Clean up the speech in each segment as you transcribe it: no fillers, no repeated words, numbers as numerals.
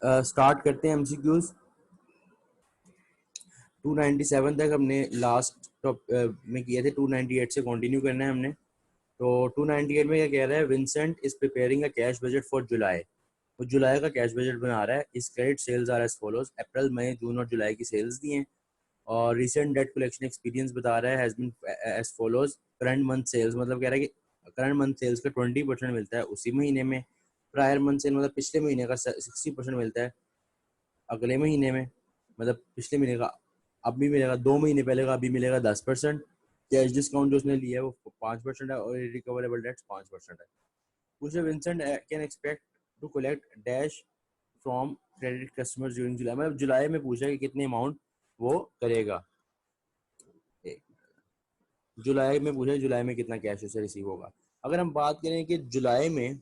Start करते हैं MCQs. 297 तक हमने लास्ट में किए थे, 298 से कंटिन्यू करना है हमने। तो 298 में क्या कह रहा है, Vincent is preparing a cash budget for July. वो जुलाई का कैश बजट बना रहा है। इस credit sales are as follows, अप्रैल मई जून और जुलाई की सेल्स दी हैं। और रिसेंट डेट कलेक्शन एक्सपीरियंस बता रहा है has been as follows. Current month sales मतलब कह रहा है कि करंट मंथ सेल्स का 20% मिलता है उसी महीने में। प्रायर मंथ सेल मतलब पिछले महीने का 60% मिलता है अगले महीने में, मतलब पिछले महीने का अब भी मिलेगा, 2 महीने पहले का अभी मिलेगा 10%। कैश डिस्काउंट जो उसने लिया है वो 5% है और रिकवरेबल डेट्स 5% है। पूछे Vincent can expect to collect cash from credit customers during July, मतलब जुलाई में पूछा कि कितने अमाउंट वो करेगा। जुलाई में पूछा जुलाई में कितना कैश उसे रिसीव होगा। अगर हम बात करें कि जुलाई में,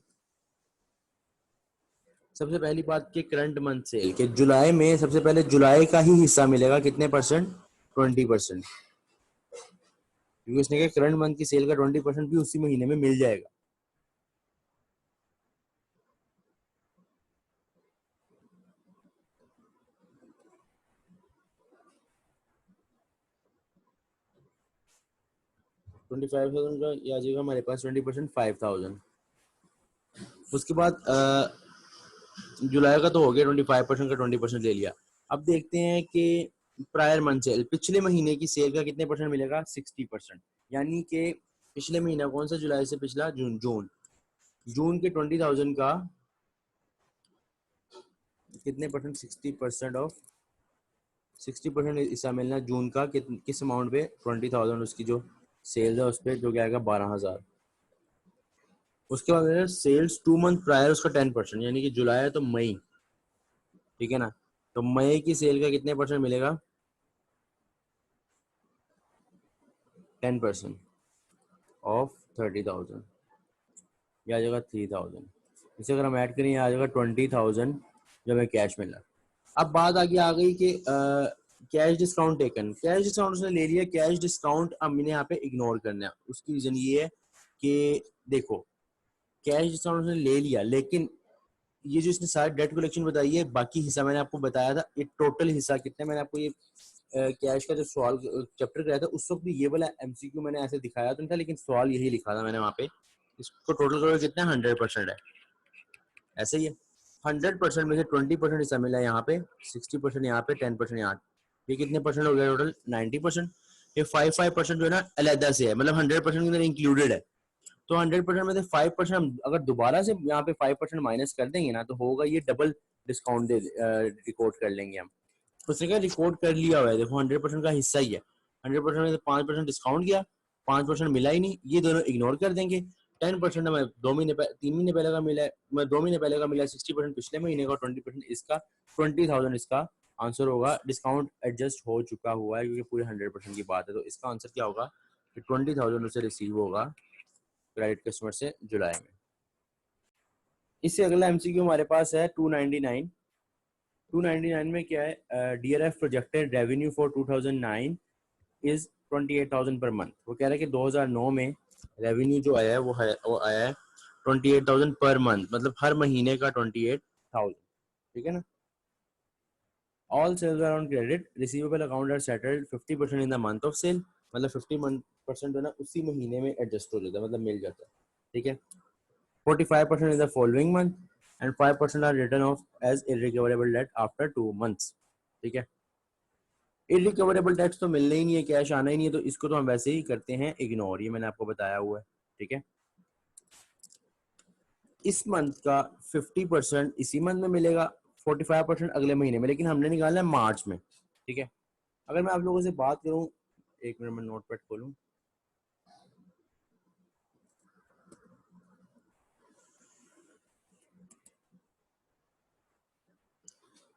सबसे पहली बात कि करंट मंथ सेल के जुलाई में सबसे पहले जुलाई का ही हिस्सा मिलेगा कितने परसेंट, 20%, क्योंकि उसने कहा करंट मंथ की सेल का 20% भी उसी महीने में मिल जाएगा। $25,000 का ये आ जाएगा हमारे पास 20%, 5,000। उसके बाद जुलाई का तो हो गया 25% का 20% ले लिया। अब देखते हैं कि प्रायर मंथ सेल, पिछले महीने की सेल का कितने परसेंट मिलेगा, 60%। यानी कि पिछले महीना कौन सा, जुलाई से पिछला जून। जून के 20,000 का कितने परसेंट, 60% ऑफ 60% हिस्सा मिलना जून का किस अमाउंट पे, 20,000 उसकी जो सेल्स है उस पर, जो क्या आएगा 12,000। उसके बाद सेल्स 2 मंथ प्रायर उसका 10%, यानी कि जुलाई है तो मई, ठीक है ना। तो मई की सेल का कितने परसेंट मिलेगा, 10% ऑफ 30,000, यह आ जाएगा 3,000। इसे अगर हम ऐड करें आ जाएगा 20,000 जो हमें कैश मिला। अब बात आगे आ गई कि cash discount taken, cash discount उसने ले लिया। कैश डिस्काउंट हमने यहाँ पे इग्नोर करना है। उसकी रीजन ये है कि देखो कैश डिस्काउंट उसने ले लिया, लेकिन ये जो इसने सारी डेट कलेक्शन बताई है, बाकी हिस्सा मैंने आपको बताया था, ये टोटल हिस्सा कितना, मैंने आपको ये कैश का जो सवाल चैप्टर कराया था उस वक्त भी ये वाला एमसीक्यू मैंने ऐसे दिखाया तो नहीं था, लेकिन सवाल यही लिखा था मैंने वहाँ पे, इसको टोटल करोगे कितना, 100% है, ऐसे ही है। 100% में से 20% हिस्सा मिला है यहाँ पे, 60% यहाँ पे, 10% यहाँ। ये कितने परसेंट हो गया टोटल, 90%। ये 5% जो है ना अलहदा से है, मतलब 100% के अंदर इंक्लूडेड है। तो 100% में से 5% हम अगर दोबारा से यहाँ पे 5% माइनस कर देंगे ना, तो होगा ये डबल डिस्काउंट दे रिकॉर्ड कर लेंगे हम। उसने क्या रिकॉर्ड कर लिया हुआ है, देखो 100% का हिस्सा ही है। 100% में से 5% डिस्काउंट किया, 5% मिला ही नहीं, ये दोनों इग्नोर कर देंगे। 10% हमें 3 महीने पहले का मिला है, 2 महीने पहले का मिला है, 60% पिछले महीने का, 20% इसका, 20,000 इसका आंसर होगा। डिस्काउंट एडजस्ट हो चुका हुआ है क्योंकि पूरे 100% की बात है, तो इसका आंसर क्या होगा कि 20,000 उसे रिसीव होगा क्रेडिट कस्टमर से जुलाई में। इससे अगला एमसीक्यू हमारे पास है 299। 299 में क्या है, DRF projected revenue for 2009 is 28,000 per month. वो कह रहा है कि 2009 में रेवेन्यू जो आया है वो आया है 28,000 पर मंथ, मतलब हर महीने का 28,000, ठीक है ना। All sales are on credit, receivable account are settled 50% in the month of sale, मतलब 50% जो ना उसी महीने में एडजस्ट हो जाता है, मतलब मिल जाता है, ठीक है। 45% in the following month and 5% are written off as irrecoverable debt after 2 months, ठीक है। इरिकवरेबल डेट्स तो मिलने ही नहीं है, कैश आना ही नहीं है, तो इसको तो हम वैसे ही करते हैं इग्नोर, ये मैंने आपको बताया हुआ है, ठीक है। इस मंथ का 50% इसी मंथ में मिलेगा, 45% अगले महीने में, लेकिन हमने निकालना है मार्च में, ठीक है। अगर मैं आप लोगों से बात करूं, एक मिनट में नोटपैड खोलूं।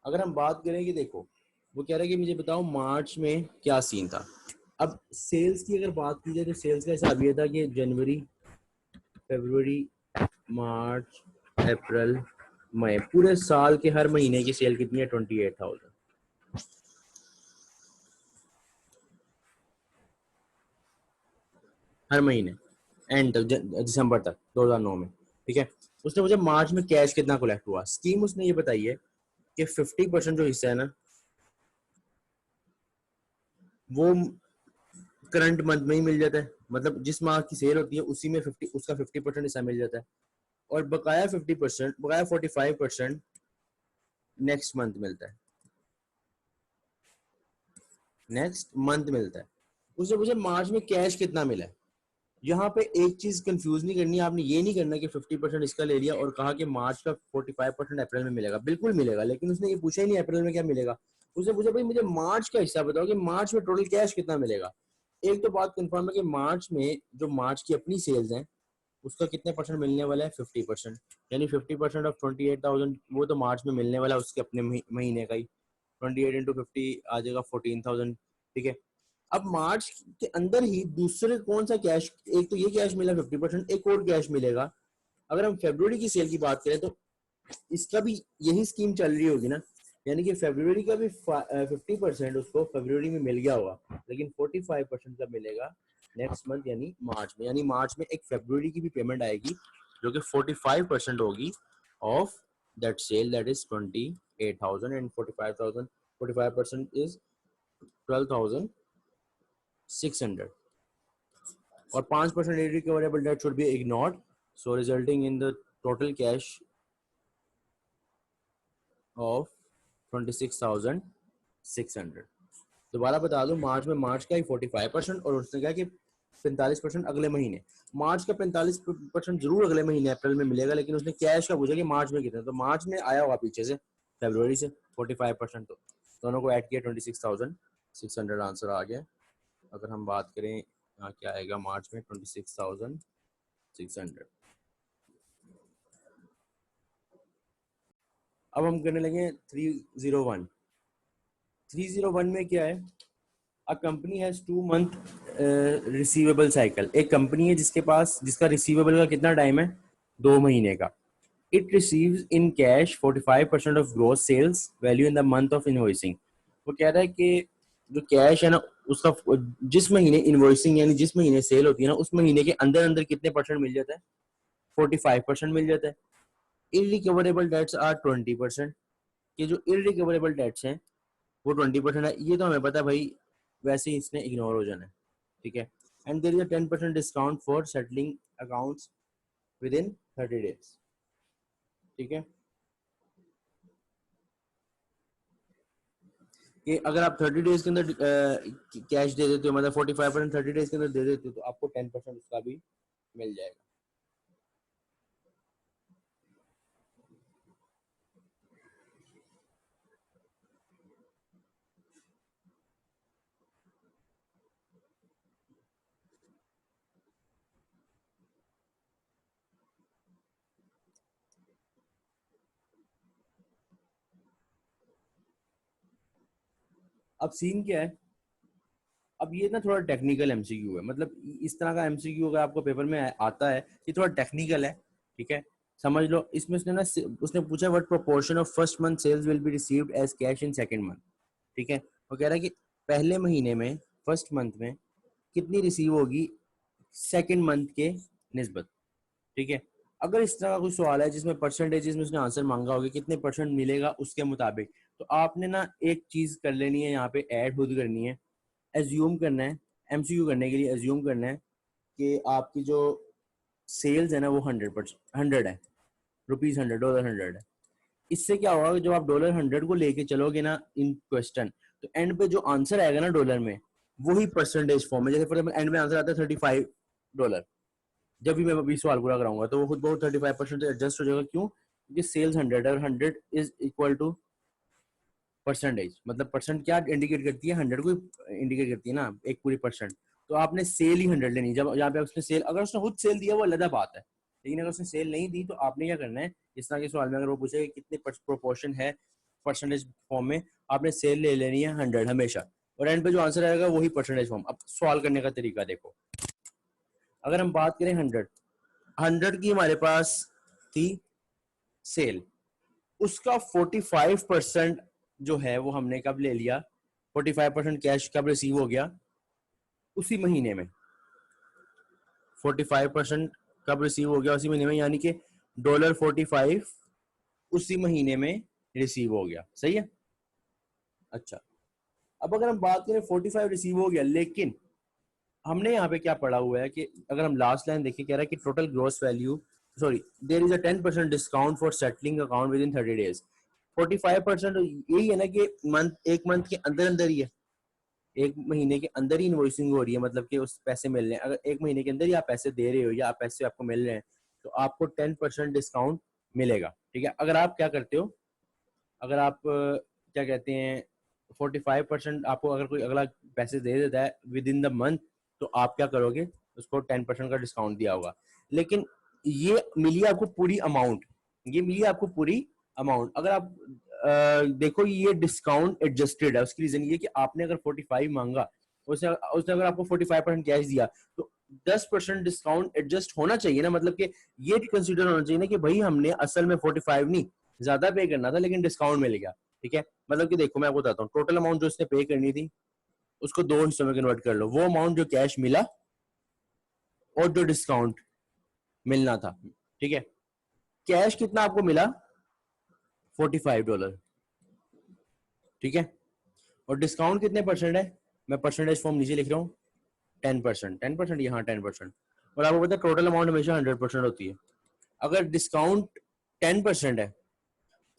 अगर हम बात करें कि देखो वो कह रहा है कि मुझे बताओ मार्च में क्या सीन था। अब सेल्स की अगर बात की जाए तो सेल्स का हिसाब ये था कि जनवरी, फरवरी, मार्च, अप्रैल, मई, पूरे साल के हर महीने की सेल कितनी है, 28,000 हर महीने, एंड तक दिसंबर तक 2009 में, ठीक है। उसने मुझे मार्च में कैश कितना कलेक्ट हुआ, स्कीम उसने ये बताई है कि 50% जो हिस्सा है ना वो करंट मंथ में ही मिल जाता है, मतलब जिस माह की सेल होती है उसी में 50 उसका 50% हिस्सा मिल जाता है, और बकाया 50%, बकाया 45% नेक्स्ट मंथ मिलता है, नेक्स्ट मंथ मिलता है। उससे मुझे मार्च में कैश कितना मिला है। यहाँ पे एक चीज कंफ्यूज नहीं करनी, आपने ये नहीं करना कि 50% इसका ले लिया और कहा कि मार्च का 45% अप्रैल में मिलेगा, बिल्कुल मिलेगा, लेकिन उसने ये पूछा ही नहीं अप्रैल में क्या मिलेगा। उसने पूछा भाई मुझे मार्च का हिस्सा बताओ कि मार्च में टोटल कैश कितना मिलेगा। एक तो बात कंफर्म है कि मार्च में जो मार्च की अपनी सेल्स हैं उसका कितने परसेंट मिलने वाला है, 50%, यानी 50% ऑफ 28,000 वो तो मार्च में मिलने वाला है उसके अपने महीने का ही। 28 इंटू 50 आ जाएगा 14,000, ठीक है। अब मार्च के अंदर ही दूसरे कौन सा कैश, एक तो ये कैश मिला 50%, एक और कैश मिलेगा। अगर हम फरवरी की सेल की बात करें तो इसका भी यही स्कीम चल रही होगी ना, यानी कि फरवरी का भी 50% उसको फरवरी में मिल गया होगा, लेकिन 45% का मिलेगा नेक्स्ट मंथ यानी मार्च में, यानी मार्च में एक फरवरी की भी पेमेंट आएगी जो कि 45% होगी of that sale, that is 28,000 and 45,000, 45% is 12,600, और 5% irrecoverable debt should be ignored, so resulting in the total cash of 26,600। दोबारा बता दूं, मार्च में मार्च का ही 45% और उसने कहा कि 45% अगले महीने। मार्च का 45% जरूर अगले महीने अप्रैल में मिलेगा, लेकिन उसने कैश का पूछा कि मार्च में कितना, तो मार्च में आया होगा पीछे से फरवरी से 45%, तो दोनों को ऐड किया 26,600 आंसर आ गया। अगर हम बात करें यहाँ क्या आएगा मार्च में 26,600। अब हम करने लगे 301। 301 में क्या है, a company has 2 month receivable cycle. एक कंपनी है जिसके पास जिसका रिसीवेबल का कितना टाइम है, 2 महीने का। It receives in cash 45% of gross sales value in the month of invoicing. वो कह रहा है कि जो कैश है ना उसका जिस महीने इनवॉइसिंग यानी जिस महीने सेल होती है ना उस महीने के अंदर अंदर कितने परसेंट मिल जाता है, 45% मिल जाता है। इरिकवरेबल डेट्स आर 20%, कि जो इरिकवरेबल डेट्स हैं वो 20% है, ये तो हमें पता है भाई, वैसे ही इसने इग्नोर हो जाना है, ठीक है। And there is a 10% discount for settling accounts within 30 days, ठीक है। कि अगर आप 30 डेज के अंदर कैश दे देते हो, मतलब 45% 30 डेज के अंदर दे देते हो, तो आपको 10% उसका भी मिल जाएगा। अब सीन क्या है, अब ये ना थोड़ा टेक्निकल एमसीक्यू है, मतलब इस तरह का एमसीक्यू अगर आपको पेपर में आता है, ये थोड़ा टेक्निकल है, ठीक है। समझ लो, इसमें उसने ना उसने पूछा what proportion of first month sales will be received as cash in second month, ठीक है। वो कह रहा है कि पहले महीने में, फर्स्ट मंथ में कितनी रिसीव होगी सेकंड मंथ के निस्बत, ठीक है। अगर इस तरह का कोई सवाल है जिसमें परसेंटेजेस में उसने आंसर मांगा होगा कितने परसेंट मिलेगा उसके मुताबिक, तो आपने ना एक चीज कर लेनी है, यहाँ पे ऐड खुद करनी है, एज्यूम करना है, एमसीक्यू करने के लिए एज्यूम करना है कि आपकी जो सेल्स है ना वो 100 है, रुपीज 100, डॉलर 100 है। इससे क्या होगा, जब आप डॉलर 100 को लेके चलोगे ना इन क्वेश्चन, तो एंड पे जो आंसर आएगा ना डॉलर में वही परसेंटेज फॉर्म में, जैसे फॉर एग्जाम्पल एंड में आंसर आता है $35, जब भी मैं अभी सवाल पूरा कराऊंगा तो वो खुद बहुत 35% एडजस्ट हो जाएगा। क्यों? क्योंकि सेल्स 100 है और 100 इज इक्वल टू परसेंटेज, मतलब परसेंट क्या इंडिकेट करती है, 100 को इंडिकेट करती है ना, एक पूरी परसेंट। तो आपने सेल ही 100 लेनी, जब यहाँ पे उसने सेल, अगर उसने खुद सेल दिया वो अलग बात है, लेकिन अगर उसने सेल नहीं दी तो आपने क्या करना है, इस तरह के सवाल में अगर वो पूछे कितने प्रोपोर्शन है परसेंटेज फॉर्म में, आपने सेल ले लेनी है 100 हमेशा, और एंड पे जो आंसर आएगा वही परसेंटेज फॉर्म। अब सवाल करने का तरीका देखो, अगर हम बात करें 100 की हमारे पास थी सेल, उसका 45% जो है वो हमने कब ले लिया, 45% कैश कब रिसीव हो गया, उसी महीने में। 45% कब रिसीव हो गया, उसी महीने में, यानी कि $45 उसी महीने में रिसीव हो गया, सही है। अच्छा, अब अगर हम बात करें 45 रिसीव हो गया, लेकिन हमने यहाँ पे क्या पढ़ा हुआ है कि अगर हम लास्ट लाइन देखिए, कह रहा है कि total gross value, sorry, there is a 10% discount for settling account within 30 days. 45% यही है ना कि एक मंथ के अंदर अंदर ही है, एक महीने के अंदर ही इनवॉइसिंग हो रही है, मतलब कि उस पैसे मिल रहे हैं। अगर एक महीने के अंदर ही आप पैसे दे रहे हो या आप पैसे आपको मिल रहे हैं तो आपको 10% डिस्काउंट मिलेगा, ठीक है। अगर आप क्या करते हो, अगर आप क्या कहते हैं 45% आपको अगर कोई अगला पैसे दे देता है विद इन द मंथ, तो आप क्या करोगे, उसको 10% का डिस्काउंट दिया होगा। लेकिन ये मिली आपको पूरी अमाउंट, ये मिली आपको पूरी अमाउंट। अगर आप देखो ये डिस्काउंट एडजस्टेड है, उसकी रीजन ये कि आपने अगर 45 मांगा, उसने उसने अगर आपको 45% कैश दिया, तो 10% डिस्काउंट एडजस्ट होना चाहिए ना, मतलब कि ये कंसिडर होना चाहिए ना कि भाई हमने असल में 45 नहीं ज्यादा पे करना था लेकिन डिस्काउंट मिल गया, ठीक है। मतलब कि देखो मैं आपको बताता हूँ, टोटल अमाउंट जो उसने पे करनी थी उसको दो हिस्सों में कन्वर्ट कर लो, वो अमाउंट जो कैश मिला और जो डिस्काउंट मिलना था, ठीक है। कैश कितना आपको मिला, $45, ठीक है। और डिस्काउंट कितने परसेंट है, मैं परसेंटेज फॉर्म नीचे लिख रहा हूँ, 10%, 10% यहाँ 10%। और आपको पता है टोटल अमाउंट हमेशा 100% होती है। अगर डिस्काउंट 10% है,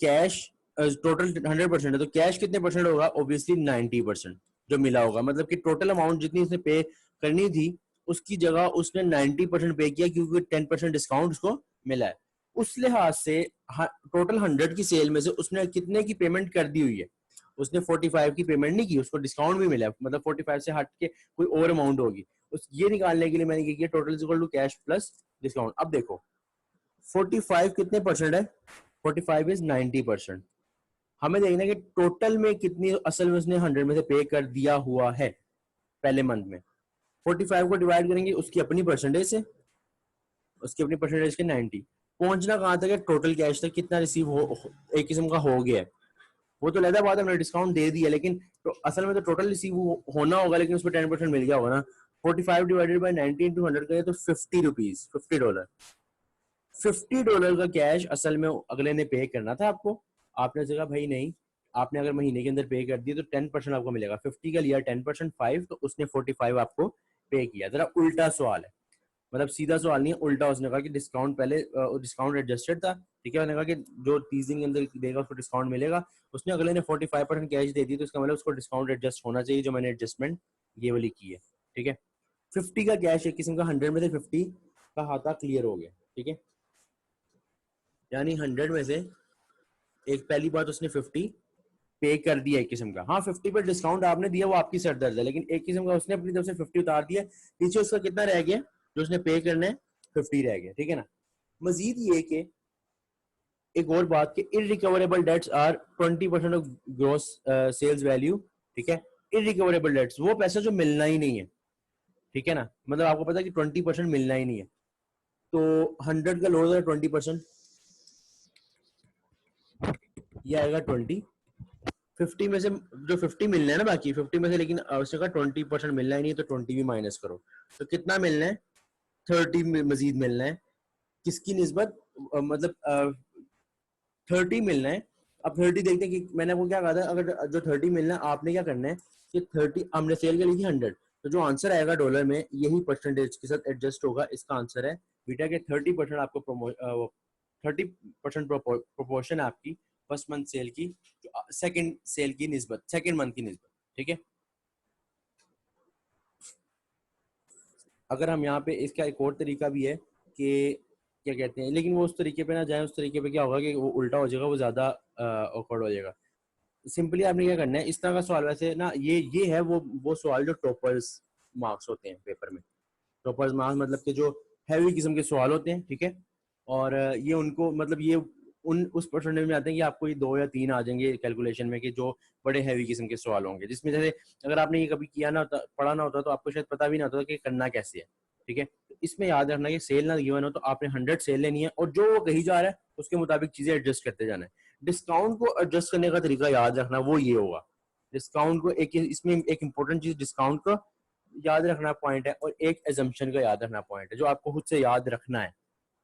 कैश टोटल 100% है, तो कैश कितने परसेंट होगा, ऑब्वियसली 90% जो मिला होगा। मतलब कि टोटल अमाउंट जितनी उसने पे करनी थी उसकी जगह उसने 90% पे किया, क्योंकि 10% डिस्काउंट उसको मिला है। उस लिहाज से टोटल 100 की सेल में से उसने कितने की पेमेंट कर दी हुई है, उसने 45 की पेमेंट नहीं की, उसको डिस्काउंट भी मिला है, मतलब 45 से हट के कोई और अमाउंट होगी। उस ये निकालने के लिए मैंने क्या किया, total equal to cash plus discount. अब देखो 45 कितने परसेंट है, 45 इज 90%। हमें देखना कि टोटल में कितनी असल में उसने 100 में से पे कर दिया हुआ है पहले मंथ में। 45 को डिवाइड करेंगे उसकी अपनी परसेंटेज से, उसकी अपनी परसेंटेज के 90, पहुंचना कहां तक है, टोटल कैश तक कितना रिसीव हो, एक किस्म का हो गया है। वो तो लहदा बात है, हमने डिस्काउंट दे दिया, लेकिन तो असल में तो टोटल रिसीव होना होगा, लेकिन उसमें 10% मिल गया होगा ना। 45 डिवाइडेड बाई 90 इंटू 100 करें तो ₹50, $50, $50 का कैश असल में अगले ने पे करना था आपको। आपने कहा भाई नहीं, आपने अगर महीने के अंदर पे कर दिया तो 10% आपको मिलेगा। 50 का लिया 10%, 5, तो उसने 45 आपको पे किया। जरा उल्टा सवाल है, मतलब सीधा सवाल नहीं है, उल्टा। उसने कहा कि डिस्काउंट पहले डिस्काउंट एडजस्टेड था, ठीक है। उसने कहा कि जो 30 दिन के अंदर देगा उसको डिस्काउंट मिलेगा। उसने अगले ने 45% कैश दे दी, तो इसका मतलब उसको डिस्काउंट एडजस्ट होना चाहिए, जो मैंने एडजस्टमेंट ये वाली की है, ठीक है। 50 का कैश एक किस्म का 100 में से 50 का हाथा क्लियर हो गया, ठीक है। यानी 100 में से एक पहली बात उसने 50 पे कर दिया एक किस्म का। हाँ 50 पर डिस्काउंट आपने दिया वो आपकी सरदर्द है, लेकिन एक किस्म का उसने अपनी तरफ से 50 उतार दिया, पीछे उसका कितना रह गया जो उसने पे करना है, 50 रह गया, ठीक है ना। मजीद ये कि एक और बात कि irrecoverable debts are 20% of gross sales value, ठीक है। इरिकवरेबल डेट्स वो पैसा जो मिलना ही नहीं है, ठीक है ना। मतलब आपको पता है कि 20% मिलना ही नहीं है, तो 100 का लोड है 20%, ये आएगा 20। 50 में से जो 50 मिलना है ना, बाकी 50 में से, लेकिन उसने कहा 20% मिलना ही नहीं, तो 20 भी माइनस करो, तो कितना मिलना है, 30 मजीद मिलना है। किसकी निस्बत, मतलब 30 मिलना है। अब 30 देखते हैं कि मैंने आपको क्या कहा था, अगर जो 30 मिलना है आपने क्या करना है कि 30 हमने सेल कर ली थी 100, तो जो आंसर आएगा डॉलर में यही परसेंटेज के साथ एडजस्ट होगा। इसका आंसर है बीटा के 30% आपको 30% प्रोपोर्शन आपकी फर्स्ट मंथ सेल की सेकंड सेल की निस्बत, सेकंड मंथ की निस्बत, ठीक है। अगर हम यहाँ पे इसका एक और तरीका भी है कि क्या कहते हैं, लेकिन वो उस तरीके पे ना जाए, उस तरीके पे क्या होगा कि वो उल्टा हो जाएगा, वो ज्यादा ऑकवर्ड हो जाएगा। सिंपली आपने क्या करना है, इस तरह का सवाल, वैसे ना ये है वो सवाल जो टॉपर्स मार्क्स होते हैं पेपर में। टॉपर्स मार्क्स मतलब कि जो हैवी किस्म के सवाल होते हैं, ठीक है। और ये उनको मतलब ये उन उस परसेंटेज में आते हैं कि आपको ये 2 या 3 आ जाएंगे कैलकुलेशन में, कि जो बड़े हैवी किस्म के सवाल होंगे, जिसमें जैसे अगर आपने ये कभी किया ना होता, पढ़ा ना होता, तो आपको शायद पता भी ना होता कि करना कैसे है, ठीक है। तो इसमें याद रखना कि सेल ना गिवन हो तो आपने 100 सेल लेनी है, और जो वो कही जा रहा है उसके मुताबिक चीजें एडजस्ट करते जाना है। डिस्काउंट को एडजस्ट करने का तरीका याद रखना वो ये होगा, डिस्काउंट को एक इसमें एक इंपॉर्टेंट चीज डिस्काउंट को याद रखना पॉइंट है, और एक एजम्पशन का याद रखना पॉइंट है, जो आपको खुद से याद रखना है,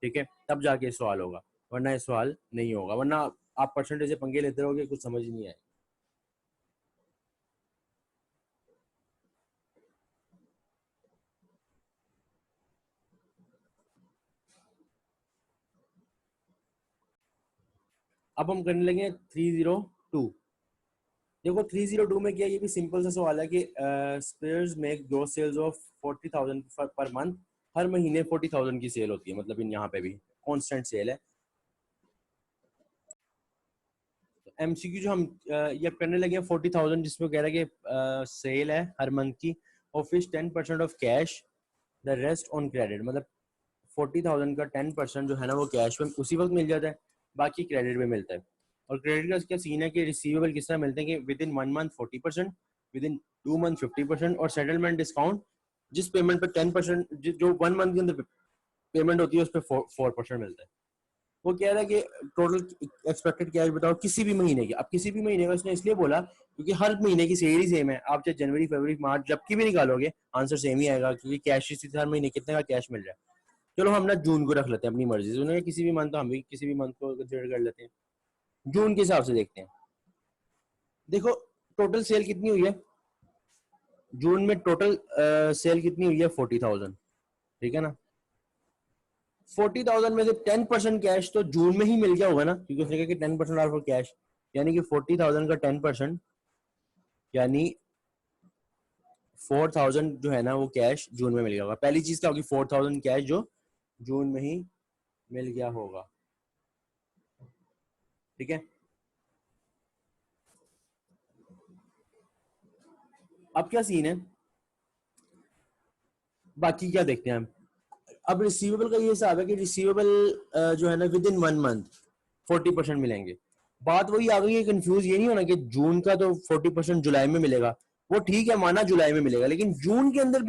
ठीक है, तब जाके सवाल होगा, वरना ये सवाल नहीं होगा। वरना आप परसेंटेज से पंगे लेते रहोगे, कुछ समझ ही नहीं आए। अब हम करने लगे 302। देखो 302 में क्या, ये भी सिंपल सा सवाल है कि Spears make gross sales of 40,000 per month. हर महीने 40,000 की सेल होती है, मतलब इन यहाँ पे भी कांस्टेंट सेल है। एमसीक्यू जो हम ये करने लगे 40,000, जिसमें कह रहा है कि सेल है हर मंथ की, of which 10% of cash, the rest on credit. मतलब 40,000 का 10% जो है ना वो कैश में उसी वक्त मिल जाता है, बाकी क्रेडिट में मिलता है। और क्रेडिट का क्या सीन है कि रिसीवेबल किस तरह मिलते हैं कि with in 1 month 40%, with in 2 month 50%, और सेटलमेंट डिस्काउंट जिस पेमेंट पर 10%, जो 1 मंथ के अंदर पेमेंट होती है उस पर 4% मिलता है। वो कह रहा है कि टोटल एक्सपेक्टेड कैश बताओ किसी भी महीने की। अब किसी भी महीने का उसने इसलिए बोला क्योंकि हर महीने की सेल ही सेम है, आप चाहे जनवरी फरवरी मार्च जब की भी निकालोगे आंसर सेम ही आएगा, क्योंकि कैश से हर महीने कितने का कैश मिल रहा है। चलो हम ना जून को रख लेते हैं अपनी मर्जी से, उन्होंने किसी भी मंथ, तो हम भी किसी भी मंथ को कंसिडर कर लेते हैं। जून के हिसाब से देखते हैं। देखो टोटल सेल कितनी हुई है जून में, टोटल सेल कितनी हुई है 40,000, ठीक है ना। 40,000 में से 10% कैश तो जून में ही मिल गया होगा ना, क्योंकि उसने कहा कि 10% आर फॉर कैश, यानी कि 40,000 का 10% यानी 4,000 जो है ना वो कैश जून में मिल गया होगा। पहली चीज क्या होगी, 4,000 कैश जो जून में ही मिल गया होगा, ठीक है। अब क्या सीन है, बाकी क्या देखते हैं हम। अब रिसीवेबल का ये हिसाब है कि रिसीवेबल जो है ना विद इन 1 मंथ 40% मिलेंगे। बात वही आ गई है, कंफ्यूज ये नहीं होना कि जून का तो 40% जुलाई में मिलेगा, वो ठीक है माना जुलाई में मिलेगा, लेकिन जून के अंदर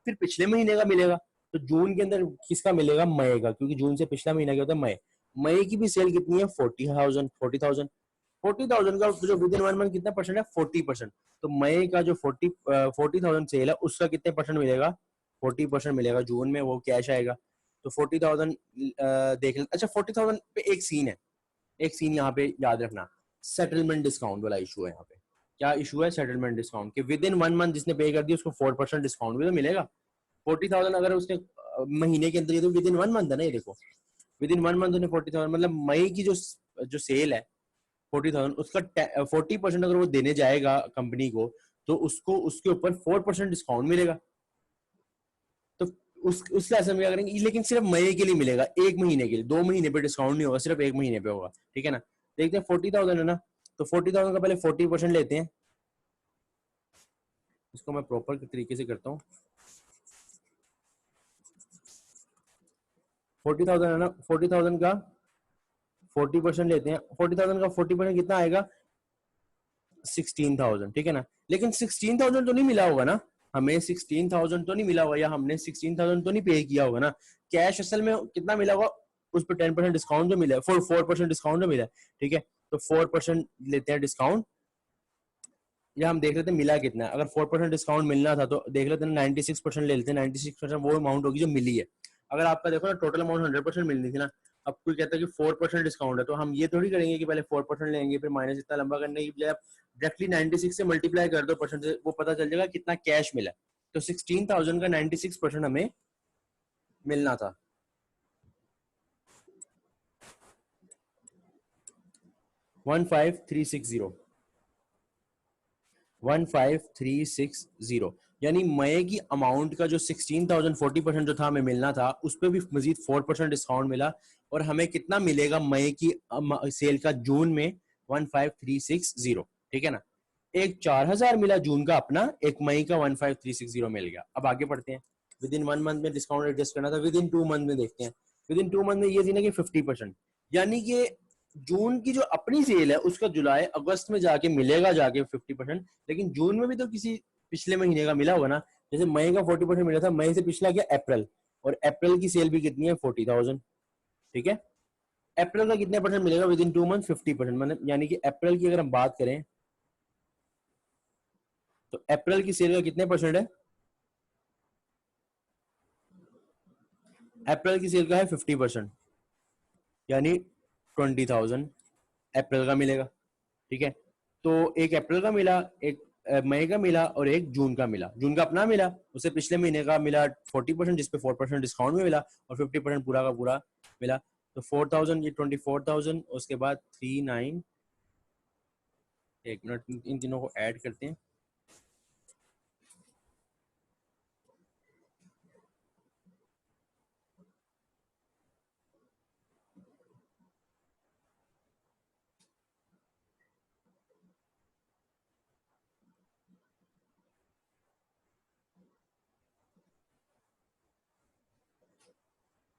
फिर पिछले महीने का मिलेगा। तो जून के अंदर किसका मिलेगा, मई का, क्योंकि जून से पिछला महीना क्या होता है, मई। मई की भी सेल कितनी है 40,000, 40,000। 40,000 का जो विद इन 1 मंथ कितना परसेंट है, 40%। तो मई का जो 40,000 सेल है उसका कितने परसेंट मिलेगा, 40% मिलेगा जून में, वो कैश आएगा। तो 40,000 देख लेते। अच्छा 40,000 पे एक सीन है, एक सीन यहाँ पे याद रखना, सेटलमेंट डिस्काउंट वाला इशू है यहाँ पे। क्या इशू है, सेटलमेंट डिस्काउंट के विद इन 1 मंथ जिसने पे कर दिया उसको 4% डिस्काउंट भी तो मिलेगा। 40,000 अगर उसने महीने के अंदर, ये तो विद इन 1 मंथ है ना, ये देखो विद इन 1 मंथ उन्हें 40,000, मतलब मई की जो जो सेल है 40,000, उसका 40% अगर वो देने जाएगा कंपनी को, तो उसको उसके ऊपर 4% डिस्काउंट मिलेगा। तो उस लिहाज से हम क्या करेंगे, लेकिन सिर्फ मई के लिए मिलेगा, एक महीने के लिए, 2 महीने पे डिस्काउंट नहीं होगा, सिर्फ एक महीने पे होगा, ठीक है ना। देखते हैं 40,000 है ना, तो 40,000 का पहले 40% लेते हैं। इसको मैं प्रॉपर तरीके से करता हूँ। 40,000 है ना, 40,000 का 40% लेते हैं। 40,000 का 40% कितना आएगा, 16,000, ठीक है ना। लेकिन 16,000 तो नहीं मिला होगा ना हमें, 16,000 तो नहीं मिला होगा, या हमने 16,000 तो नहीं पे किया होगा ना। कैश असल में कितना मिला होगा, उस पर 10% डिस्काउंट जो मिला है, 4% डिस्काउंट जो मिला है, ठीक है। तो 4% लेते हैं डिस्काउंट, या हम देख लेते हैं मिला कितना है। अगर 4% डिस्काउंट मिलना था तो देख लेते हैं 96% ले लेते हैं, 96% वो अमाउंट होगी जो मिली है। अगर आपका देखो ना टोटल अमाउंट 100% मिलनी थी ना, अब कोई कहता है कि 4% डिस्काउंट है, तो हम ये थोड़ी करेंगे कि पहले 4% लेंगे फिर माइनस इतना लंबा करने की बजाय डायरेक्टली 96 से मल्टीप्लाई कर दो परसेंट से, वो पता चल जाएगा कितना कैश मिला। तो 16,000 का 96% हमें मिलना था। 15,360, 15,360, यानी मई की अमाउंट का जो 16,000 40% जो था हमें मिलना था, उस पर भी मजीद 4% डिस्काउंट मिला, और हमें कितना मिलेगा मई की सेल का जून में, 15,360, ठीक है ना। एक 4,000 मिला जून का अपना, एक मई का 15,360 मिल गया। अब आगे बढ़ते हैं। विद इन 1 मंथ में डिस्काउंट एडजस्ट करना था, विद इन 2 मंथ में देखते हैं। विद इन 2 मंथ में ये थी ना कि 50%, यानी कि जून की जो अपनी सेल है उसका जुलाई अगस्त में जाके मिलेगा जाके 50%, लेकिन जून में भी तो किसी पिछले महीने का मिला होगा ना। जैसे मई का 40% मिला था, मई से पिछला क्या अप्रैल, और अप्रैल की सेल भी कितनी है 40,000, ठीक है। अप्रैल का कितने परसेंट मिलेगा विद इन 2 मंथ, 50%, मतलब यानी कि अप्रैल की अगर हम बात करें तो अप्रैल की सेल का कितने परसेंट है, अप्रैल की सेल का है 50%, यानी 20,000। अप्रैल का मिलेगा, ठीक है। तो एक अप्रैल का मिला, एक मई का मिला और एक जून का मिला। जून का अपना मिला, उसे पिछले महीने का मिला 40%, जिसपे 4% डिस्काउंट में मिला, और 50% पूरा का पूरा मिला। तो 4000, ये 24,000, उसके बाद 39, एक मिनट इन तीनों को ऐड करते हैं।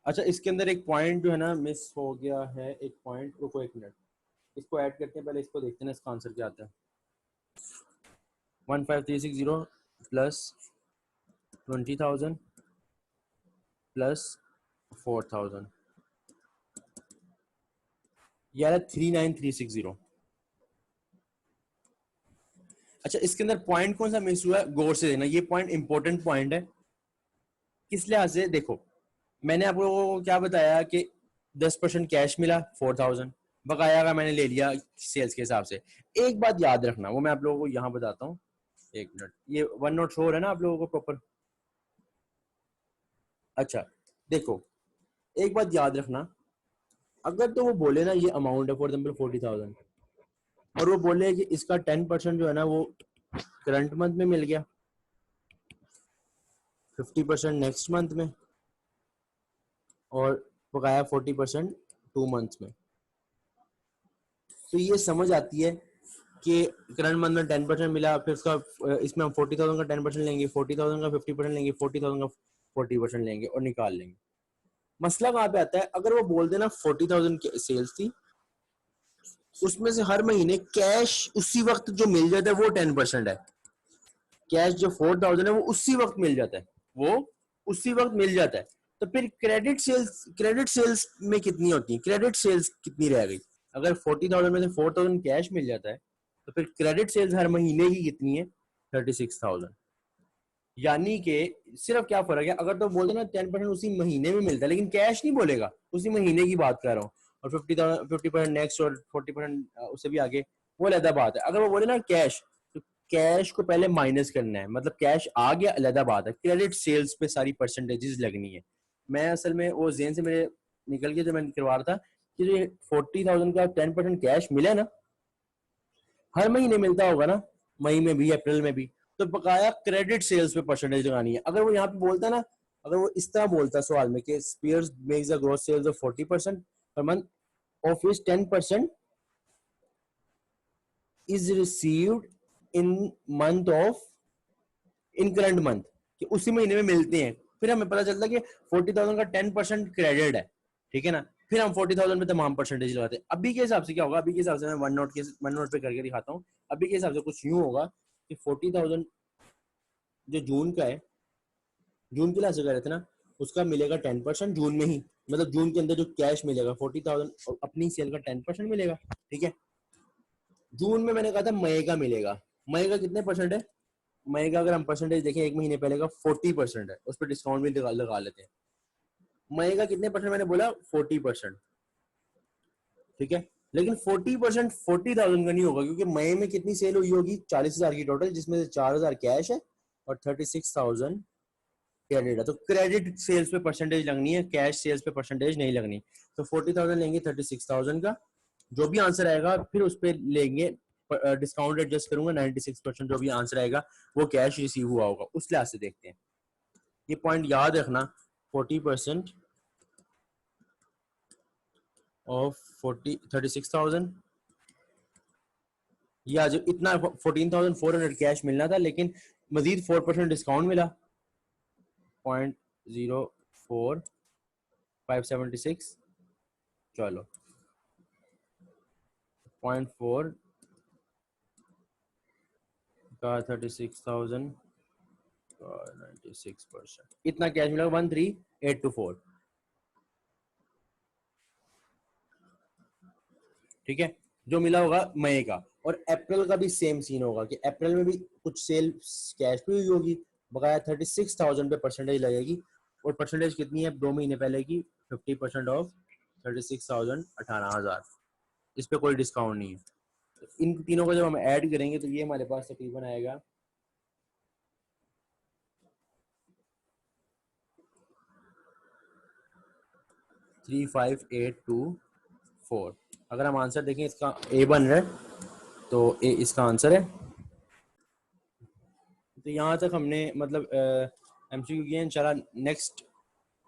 अच्छा, इसके अंदर एक पॉइंट जो है ना मिस हो गया है, एक पॉइंट, रुको एक मिनट, इसको ऐड करते हैं, पहले इसको देखते हैं इसका आंसर क्या आता है। 15360 प्लस 20,000 प्लस 4,000, यार 39,360। अच्छा, इसके अंदर पॉइंट कौन सा मिस हुआ है, गौर से देना, ये पॉइंट इंपॉर्टेंट पॉइंट है। किस लिहाज से, देखो मैंने आप लोगों को क्या बताया कि 10% कैश मिला 4,000, बकाया का मैंने ले लिया सेल्स के हिसाब से। एक बात याद रखना, वो मैं आप लोगों को यहाँ बताता हूँ, एक मिनट, ये वन नोट शो है ना आप लोगों को प्रॉपर। अच्छा देखो, एक बात याद रखना, अगर तो वो बोले ना ये अमाउंट है फॉर एग्जाम्पल 40,000, और वो बोले कि इसका 10% जो है ना वो करंट मंथ में मिल गया, 50% नेक्स्ट मंथ में, और बकाया 40% 2 मंथ्स में, तो ये समझ आती है कि करंट मंथ में 10% मिला, फिर उसका इसमें हम 40,000 का 10% लेंगे, 40,000 का 50% लेंगे, 40,000 का 40% लेंगे और निकाल लेंगे। मसला कहाँ पे आता है, अगर वो बोल देना 40,000 की सेल्स थी, उसमें से हर महीने कैश उसी वक्त जो मिल जाता है वो 10% है। कैश जो 4,000 है वो उसी वक्त मिल जाता है, वो उसी वक्त मिल जाता है। तो फिर क्रेडिट सेल्स में कितनी होती है, क्रेडिट सेल्स कितनी रह गई, अगर 40,000 में से 4,000 कैश मिल जाता है, तो फिर क्रेडिट सेल्स हर महीने की कितनी है, 36,000। यानी कि सिर्फ क्या फर्क है, अगर तो बोलते ना 10% उसी महीने में मिलता है, लेकिन कैश नहीं बोलेगा, उसी महीने की बात कर रहा हूँ, और 50% नेक्स्ट और 40% उससे भी आगे, वो अलग बात है। अगर वो बोले ना कैश, तो कैश को पहले माइनस करना है, मतलब कैश आ गया अलग बात है, क्रेडिट सेल्स पे सारी परसेंटेजेस लगनी है। मैं असल में वो जेन से मेरे निकल गया जब मैं करवा रहा था कि जो 40,000 का 10% कैश मिला ना, हर महीने मिलता होगा ना, मई में भी अप्रैल में भी, तो बकाया क्रेडिट सेल्स पे परसेंटेज लगानी है। अगर वो यहाँ पे बोलता ना, अगर वो इस तरह बोलता सवाल में कि Spears makes the gross sales of 40% per month, of which 10% is received in month of, in current month, कि उसी महीने में मिलते हैं, फिर हमें पता चलता है कि 40,000 का 10% क्रेडिट है, ठीक है ना, फिर हम 40,000 पे तमाम परसेंटेज लगाते हैं। अभी के हिसाब से क्या होगा, अभी के हिसाब से मैं वन नोट पे करके दिखाता हूँ। अभी के हिसाब से कुछ यूं होगा कि 40,000 जो जून का है, जून के लास्ट कह रहे थे ना, उसका मिलेगा 10% जून में ही, मतलब जून के अंदर जो कैश मिलेगा 40,000 और अपनी सेल का 10% मिलेगा, ठीक है। जून में मैंने कहा था मई का मिलेगा, मई का कितने परसेंट है, मई का अगर हम परसेंटेज देखें एक महीने पहले का 40% है, उस पर डिस्काउंट भी लगा लेते हैं। मई का कितने परसेंट मैंने बोला, 40%, ठीक है। लेकिन 40% 40,000 का नहीं होगा, क्योंकि मई में कितनी सेल हुई होगी, 40,000 की टोटल, जिसमें से 4,000 कैश है और 36,000 क्रेडिट है। तो क्रेडिट सेल्स पे परसेंटेज लगनी है, कैश सेल्स पे परसेंटेज नहीं लगनी। तो 40,000 लेंगे 36,000 का, जो भी आंसर आएगा फिर उस पर लेंगे, डिस्काउंट एडजस्ट करूंगा, 96% जो भी आंसर आएगा वो कैश रिसीव हुआ होगा, उस लिहाज से देखते हैं। ये पॉइंट याद रखना, 40% ऑफ 36,000, या जो इतना 14,400 कैश मिलना था, लेकिन मजीद 4% डिस्काउंट मिला, 0.04576, चलो 0.4 का 36,000 का 96%, इतना कैश मिला 13,824, ठीक है, जो मिला होगा मई का। और अप्रैल का भी सेम सीन होगा कि अप्रैल में भी कुछ सेल कैश भी हुई होगी, बकाया 36,000 पे परसेंटेज लगेगी, और परसेंटेज कितनी है 2 महीने पहले की, 50% ऑफ 36,000, 18,000, इस पे कोई डिस्काउंट नहीं है। तो इन तीनों को जब हम ऐड करेंगे तो ये हमारे पास तकरीबन आएगा 35824। अगर हम आंसर देखें इसका ए बन रहा है, तो ए इसका आंसर है। तो यहाँ तक हमने मतलब एमसीक्यू किया। इंशाल्लाह नेक्स्ट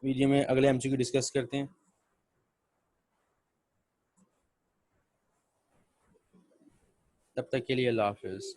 वीडियो में अगले एमसीक्यू डिस्कस करते हैं। तब तक के लिए अल्लाह हाफिज़।